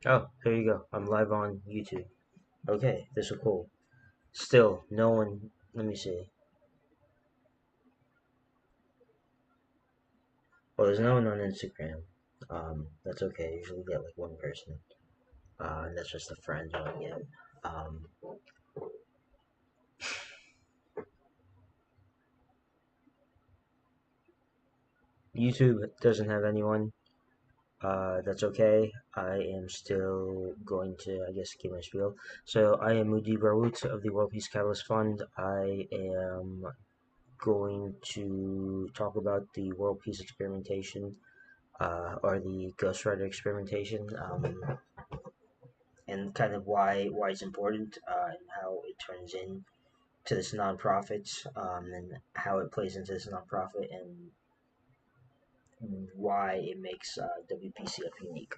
Oh, here you go. I'm live on YouTube. Okay, this is cool. Still, no one. Let me see. Well, there's no one on Instagram. That's okay. Usually get like one person. And that's just a friend who I get. Um, YouTube doesn't have anyone. That's okay. I am still going to, I guess, give my spiel. So I am Mudi Barwoot of the World Peace Catalyst Fund. I am going to talk about the World Peace experimentation or the ghostwriter experimentation, and kind of why it's important, and how it turns in to this nonprofit, and how it plays into this nonprofit, and why it makes WPCF unique.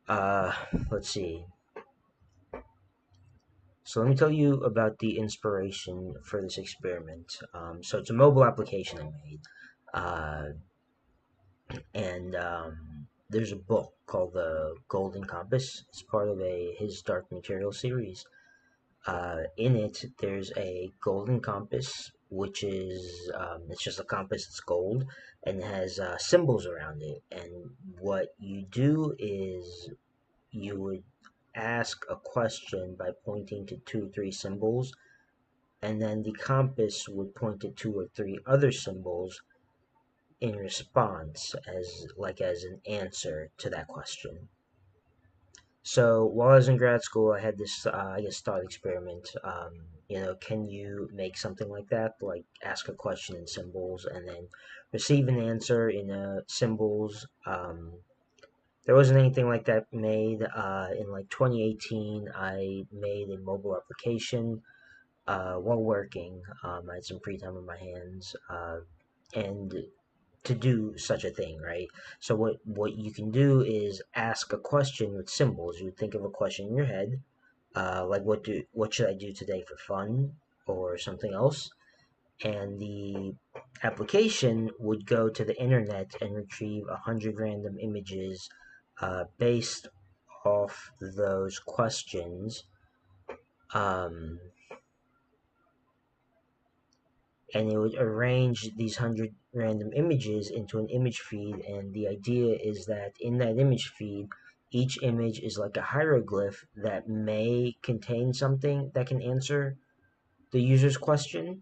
Uh, let's see. So let me tell you about the inspiration for this experiment. So it's a mobile application I made. Uh, and there's a book called The Golden Compass. It's part of his Dark Material series. In it, there's a golden compass, which is it's just a compass. It's gold and it has symbols around it. And what you do is you would ask a question by pointing to two, or three symbols, and then the compass would point to two or three other symbols in response as an answer to that question. So while I was in grad school, I had this I guess thought experiment. Can you make something like that, like ask a question in symbols and then receive an answer in symbols? There wasn't anything like that made. In like 2018, I made a mobile application while working. I had some free time on my hands, and to do such a thing, right? So what you can do is ask a question with symbols. You would think of a question in your head, like what should I do today for fun or something else, and the application would go to the internet and retrieve 100 random images based off those questions. Um, and it would arrange these 100 random images into an image feed, and the idea is that in that image feed each image is like a hieroglyph that may contain something that can answer the user's question.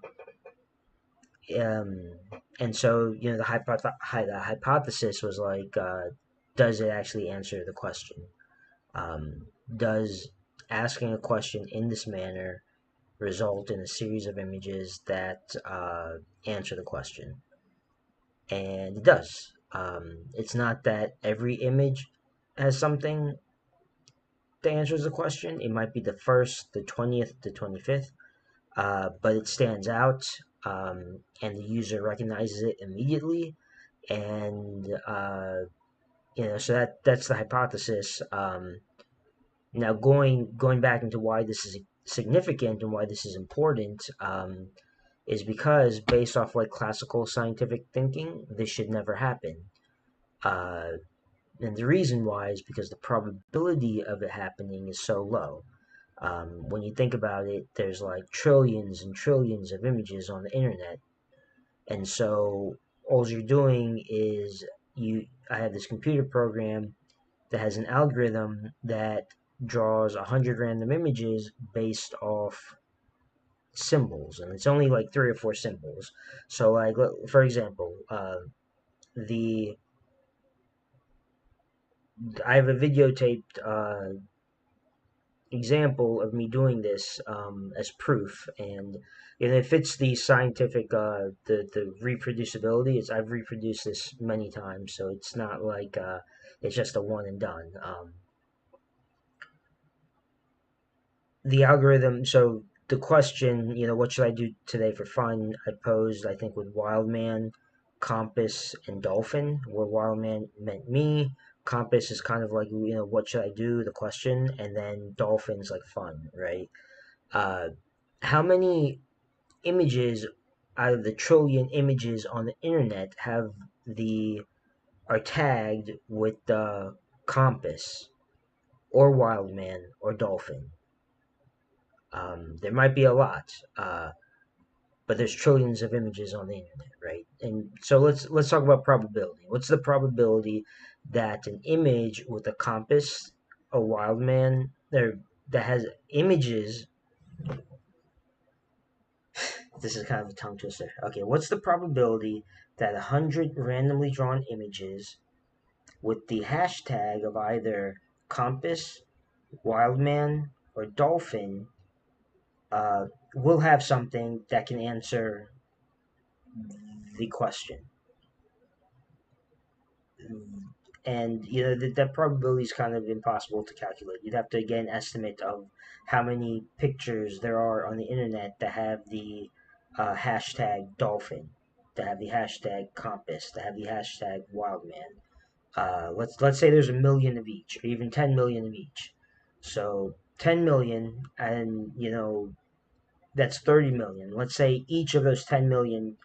um, and so the hypothesis was like, does it actually answer the question? Does asking a question in this manner result in a series of images that answer the question? And it does. It's not that every image has something that answers the question. It might be the first, the 20th, the 25th, but it stands out, and the user recognizes it immediately. And so that's the hypothesis. Now going back into why this is significant and why this is important, is because based off like classical scientific thinking, this should never happen. Uh, and the reason why is because the probability of it happening is so low. When you think about it, there's like trillions and trillions of images on the internet, and so all you're doing is I have this computer program that has an algorithm that draws 100 random images based off symbols, and it's only like three or four symbols. So, like for example, the I have a videotaped example of me doing this as proof, and it fits the scientific the reproducibility. I've reproduced this many times, so it's not like it's just a one and done. The algorithm. So the question, what should I do today for fun? I posed, I think, with Wildman, Compass, and Dolphin. Where Wildman meant me, Compass is kind of like, what should I do? The question, and then Dolphin's like fun, right? Uh, how many images out of the trillion images on the internet are tagged with the compass? or wild man or dolphin. There might be a lot, but there's trillions of images on the internet, right? And so let's talk about probability. What's the probability that an image with a compass, a wild man, there that has images? This is kind of a tongue twister. Okay, what's the probability that 100 randomly drawn images with the hashtag of either compass, wildman, or dolphin uh, will have something that can answer the question? And that probability is kind of impossible to calculate. You'd have to get an estimate of how many pictures there are on the internet that have the hashtag dolphin, that have the hashtag compass, that have the hashtag wildman. Let's say there's a million of each, or even 10 million of each. So 10 million, and that's 30 million. Let's say each of those 10 million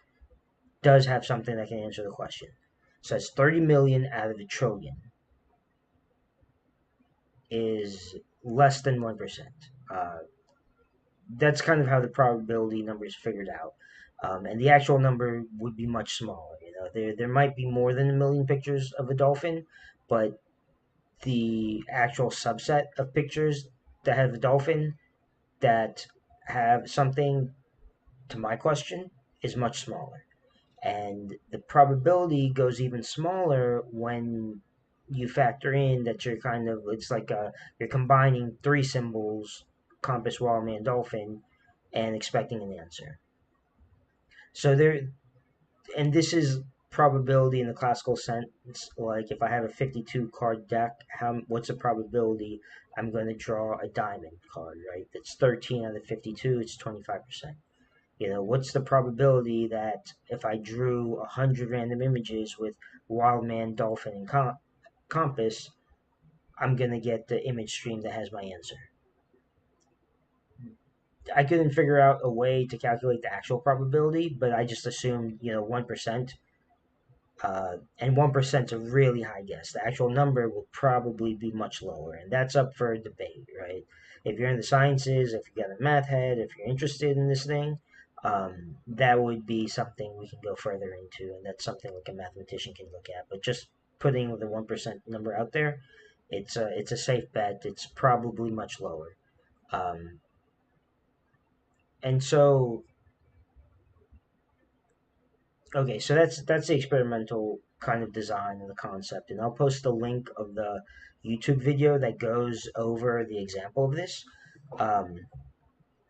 does have something that can answer the question. So that's 30 million out of a trillion is less than 1%. Uh, that's kind of how the probability number is figured out. And the actual number would be much smaller. There might be more than a million pictures of a dolphin, but the actual subset of pictures that have a dolphin that have something to my question is much smaller. And the probability goes even smaller when you factor in that it's like you're combining three symbols, compass, wildman, dolphin, and expecting an answer. So and this is probability in the classical sense. Like if I have a 52 card deck, what's the probability I'm going to draw a diamond card, right? That's 13 out of 52, it's 25%. What's the probability that if I drew 100 random images with wild man, dolphin, and compass, I'm going to get the image stream that has my answer? I couldn't figure out a way to calculate the actual probability, but I just assumed, 1%. And 1% is a really high guess. The actual number will probably be much lower, and that's up for debate, right? If you're in the sciences, if you got a math head, if you're interested in this thing, that would be something we can go further into, and that's something like a mathematician can look at. But just putting the 1% number out there, it's a safe bet. It's probably much lower. Um, and so Okay, so that's the experimental kind of design and the concept, and I'll post the link of the YouTube video that goes over the example of this. Um,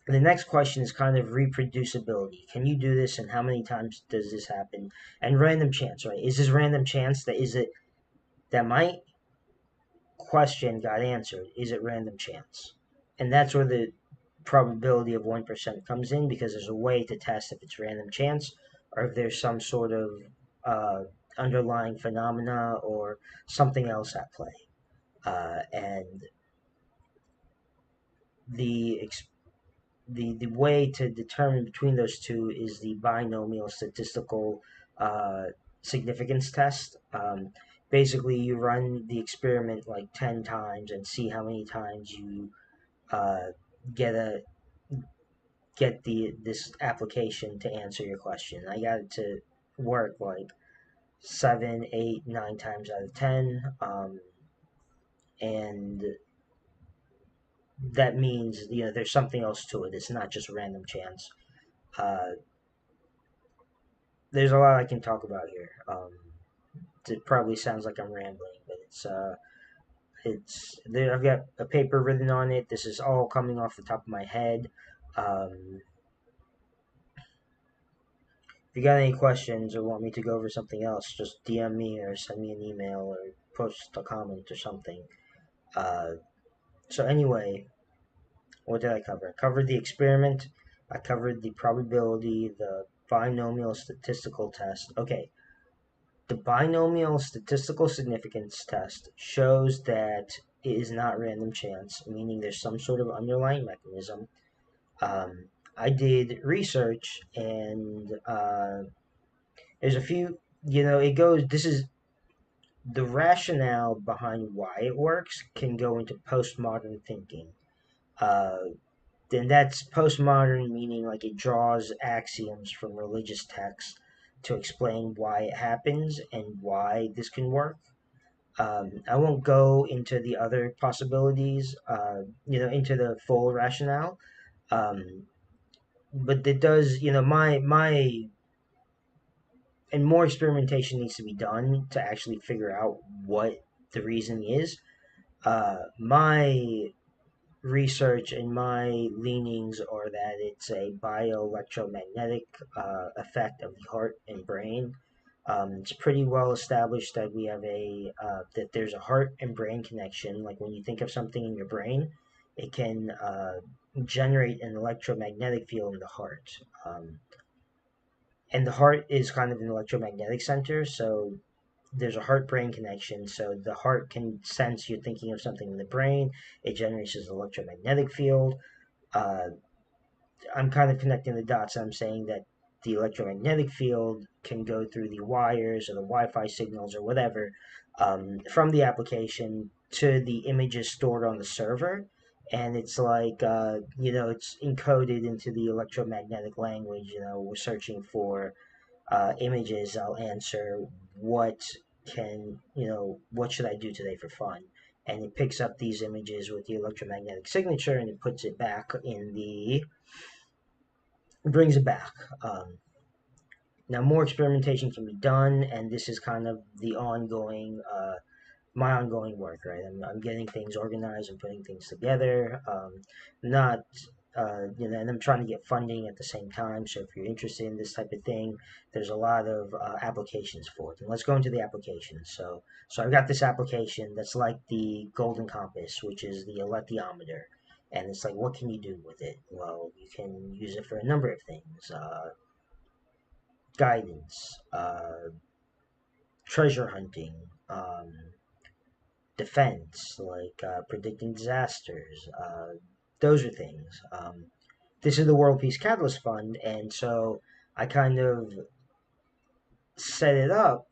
the next question is kind of reproducibility. Can you do this, and how many times does this happen? And random chance, right? Is this random chance that my question got answered? Is it random chance? And that's where the probability of 1% comes in, because there's a way to test if it's random chance or if there's some sort of uh, underlying phenomena or something else at play. And the the way to determine between those two is the binomial statistical uh, significance test. Basically, you run the experiment like 10 times and see how many times you uh, get a get this application to answer your question. I got it to work like 7, 8, 9 times out of 10, and that means there's something else to it. It's not just random chance. Uh, there's a lot I can talk about here. It probably sounds like I'm rambling, but it's there. I've got a paper written on it. This is all coming off the top of my head. Um, If you got any questions or want me to go over something else, just DM me or send me an email or post a comment or something. Uh, so anyway, what did I cover? I covered the experiment. I covered the probability, the binomial statistical test. Okay, the binomial statistical significance test shows that it is not random chance, meaning there's some sort of underlying mechanism. I did research, and there's a few, it goes, this is the rationale behind why it works can go into postmodern thinking. Uh, then that's postmodern, meaning like it draws axioms from religious texts to explain why it happens and why this can work. I won't go into the other possibilities, into the full rationale. Um, but it does, my and more experimentation needs to be done to actually figure out what the reason is. My research and my leanings are that it's a bioelectromagnetic effect of the heart and brain. It's pretty well established that we have that there's a heart and brain connection. Like when you think of something in your brain, it can generate an electromagnetic field in the heart. And the heart is kind of an electromagnetic center, so there's a heart brain connection. So the heart can sense you're thinking of something in the brain, it generates this electromagnetic field. uh, I'm kind of connecting the dots. I'm saying that the electromagnetic field can go through the wires or the Wi-Fi signals or whatever, from the application to the images stored on the server, and it's like it's encoded into the electromagnetic language. We're searching for images. I'll answer what should I do today for fun, and it picks up these images with the electromagnetic signature and it puts it back in the brings it back. Now, more experimentation can be done, and this is kind of the my ongoing work, right? I'm getting things organized and putting things together. Not, and I'm trying to get funding at the same time. So if you're interested in this type of thing, there's a lot of applications for it. And let's go into the applications. So I've got this application that's like the Golden Compass, which is the alethiometer. And it's like, what can you do with it? Well, you can use it for a number of things. Guidance, treasure hunting, defense, like predicting disasters. Those are things. This is the World Peace Catalyst Fund, and so I kind of set it up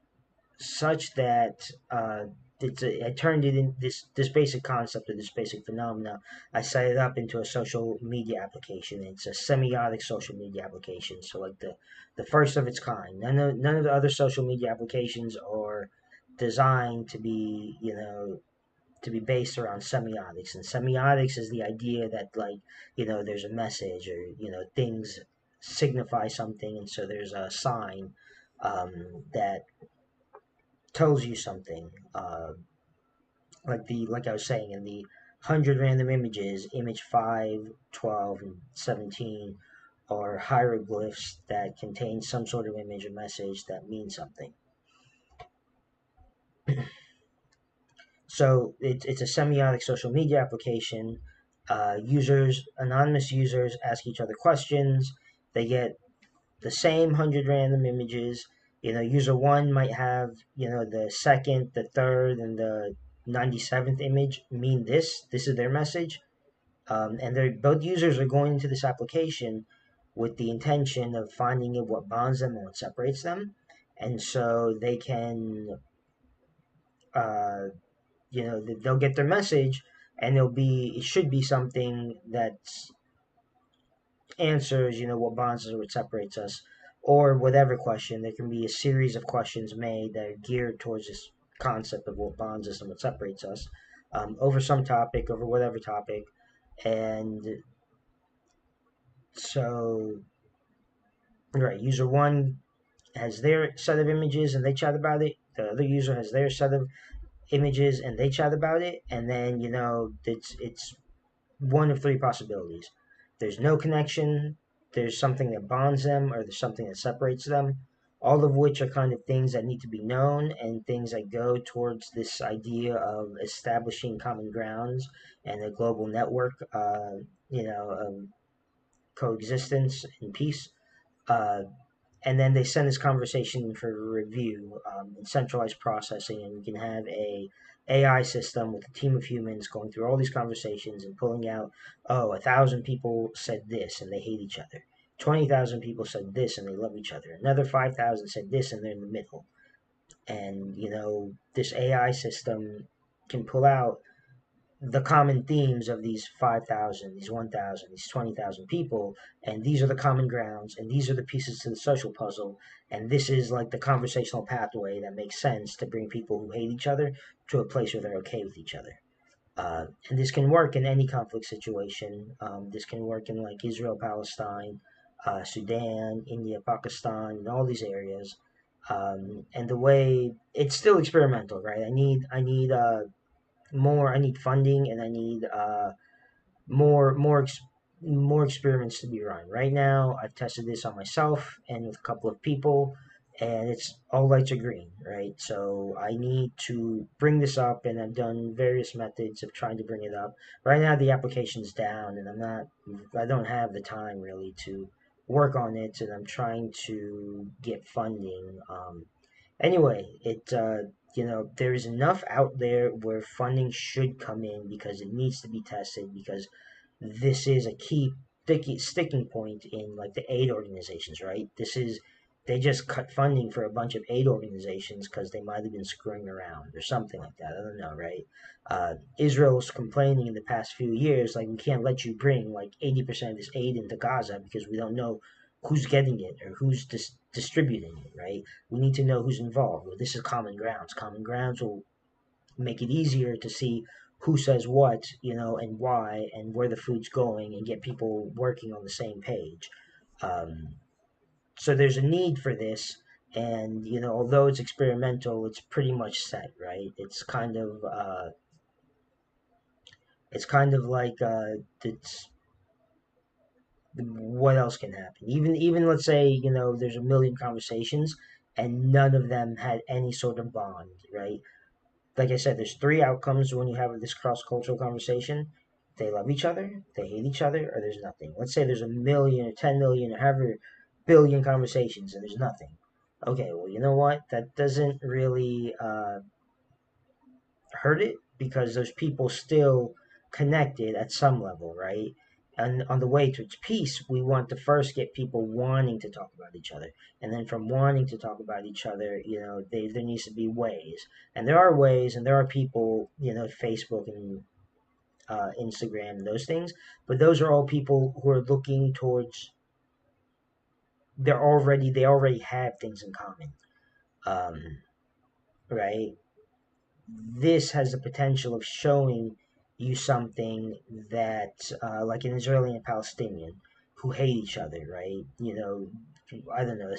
such that I turned it in this basic concept of this basic phenomena. I set it up into a social media application. It's a semiotic social media application, so like the first of its kind. None of the other social media applications are designed to be based around semiotics. And semiotics is the idea that there's a message, or things signify something, and so there's a sign that tells you something. Like I was saying, in the 100 random images, image 5, 12, and 17 are hieroglyphs that contain some sort of image or message that means something. So it's a semiotic social media application. Anonymous users ask each other questions. They get the same 100 random images. User one might have, the second, the third, and the 97th image mean this. This is their message. And both users are going into this application with the intention of finding out what bonds them and what separates them. And so they can, uh, they'll get their message, and it should be something that answers, what bonds us or what separates us, or whatever question. There can be a series of questions made that are geared towards this concept of what bonds us and what separates us, over some topic, over whatever topic. And so, right, user one has their set of images and they chat about it. The other user has their set of images and they chat about it. And then, it's one of three possibilities. There's no connection, there's something that bonds them, or there's something that separates them, all of which are kind of things that need to be known and things that go towards this idea of establishing common grounds and a global network, of coexistence and peace. Uh, and then they send this conversation for review, and centralized processing, and we can have a AI system with a team of humans going through all these conversations and pulling out, 1,000 people said this and they hate each other. 20,000 people said this and they love each other. Another 5,000 said this and they're in the middle. And this AI system can pull out the common themes of these 5,000, these 1,000, these 20,000 people, and these are the common grounds, and these are the pieces to the social puzzle, and this is like the conversational pathway that makes sense to bring people who hate each other to a place where they're okay with each other. And this can work in any conflict situation. This can work in like Israel, Palestine, Sudan, India, Pakistan, and all these areas. And the way it's still experimental, right? I need funding, and I need more more more experiments to be run. Right now, I've tested this on myself and with a couple of people, and it's all lights are green, right? So I need to bring this up, and I've done various methods of trying to bring it up. Right now, the application's down, and I don't have the time really to work on it, and I'm trying to get funding. Anyway, there is enough out there where funding should come in because it needs to be tested because this is a key sticking point in like the aid organizations, right? They just cut funding for a bunch of aid organizations because they might have been screwing around or something like that. I don't know, right? Israel's complaining in the past few years like we can't let you bring like 80% of this aid into Gaza because we don't know who's getting it or who's distributing it, right? We need to know who's involved. Well, this is common grounds. Common grounds will make it easier to see who says what, and why, and where the food's going, and get people working on the same page. Um, so there's a need for this, and although it's experimental, it's pretty much set, right? It's kind of like it's what else can happen? Even let's say there's a million conversations, and none of them had any sort of bond, right? Like I said, there's three outcomes when you have this cross cultural conversation. They love each other, they hate each other, or there's nothing. Let's say there's a million or 10 million or however billion conversations and there's nothing. Okay, well, you know what? That doesn't really hurt it because those people still connected at some level, right? And on the way towards peace, we want to first get people wanting to talk about each other. And then from wanting to talk about each other, there needs to be ways. And there are ways, and there are people, Facebook and Instagram, and those things. But those are all people who are looking towards, they already have things in common. Um, right? This has the potential of showing you something that, like an Israeli and Palestinian who hate each other, right? I don't know,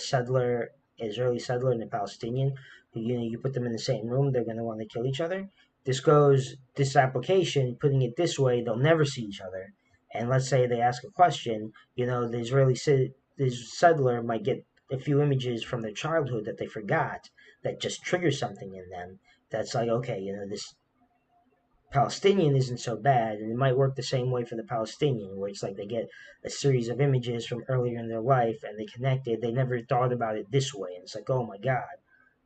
Israeli settler and a Palestinian, who, you put them in the same room, they're going to want to kill each other. This application, putting it this way, they'll never see each other. And let's say they ask a question, the settler might get a few images from their childhood that they forgot that just triggers something in them that's like, okay, this Palestinian isn't so bad, and it might work the same way for the Palestinian, where it's like they get a series of images from earlier in their life and they connected. They never thought about it this way, and it's like, oh my God,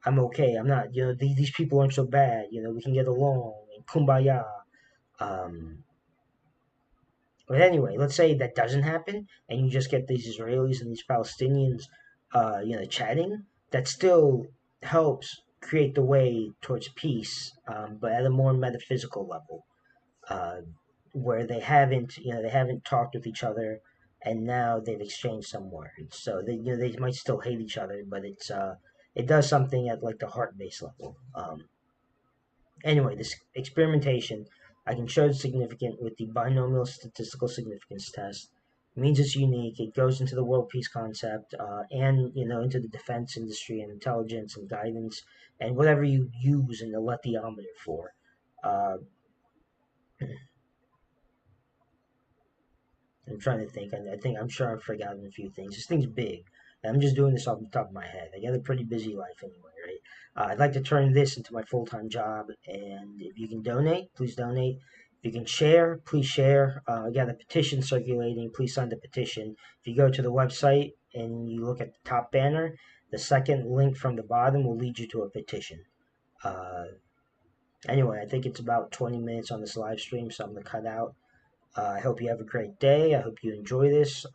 I'm okay. I'm not, these people aren't so bad. We can get along and kumbaya. Um, but anyway, let's say that doesn't happen, and you just get these Israelis and these Palestinians, chatting. That still helps create the way towards peace, but at a more metaphysical level, uh, where they haven't talked with each other, and now they've exchanged some words. So they might still hate each other, but it does something at like the heart base level. Anyway, this experimentation, I can show it's significant with the binomial statistical significance test. It means it's unique. It goes into the world peace concept, and into the defense industry and intelligence and guidance and whatever you use in the lethiometer for. Uh, I'm trying to think. I think I'm sure I've forgotten a few things. This thing's big. And I'm just doing this off the top of my head. I got a pretty busy life anyway, right? I'd like to turn this into my full-time job, and if you can donate, please donate. If you can share, please share. I got a petition circulating. Please sign the petition. If you go to the website and you look at the top banner, the second link from the bottom will lead you to a petition. Uh, anyway, I think it's about 20 minutes on this live stream, so I'm going to cut out. I hope you have a great day. I hope you enjoy this.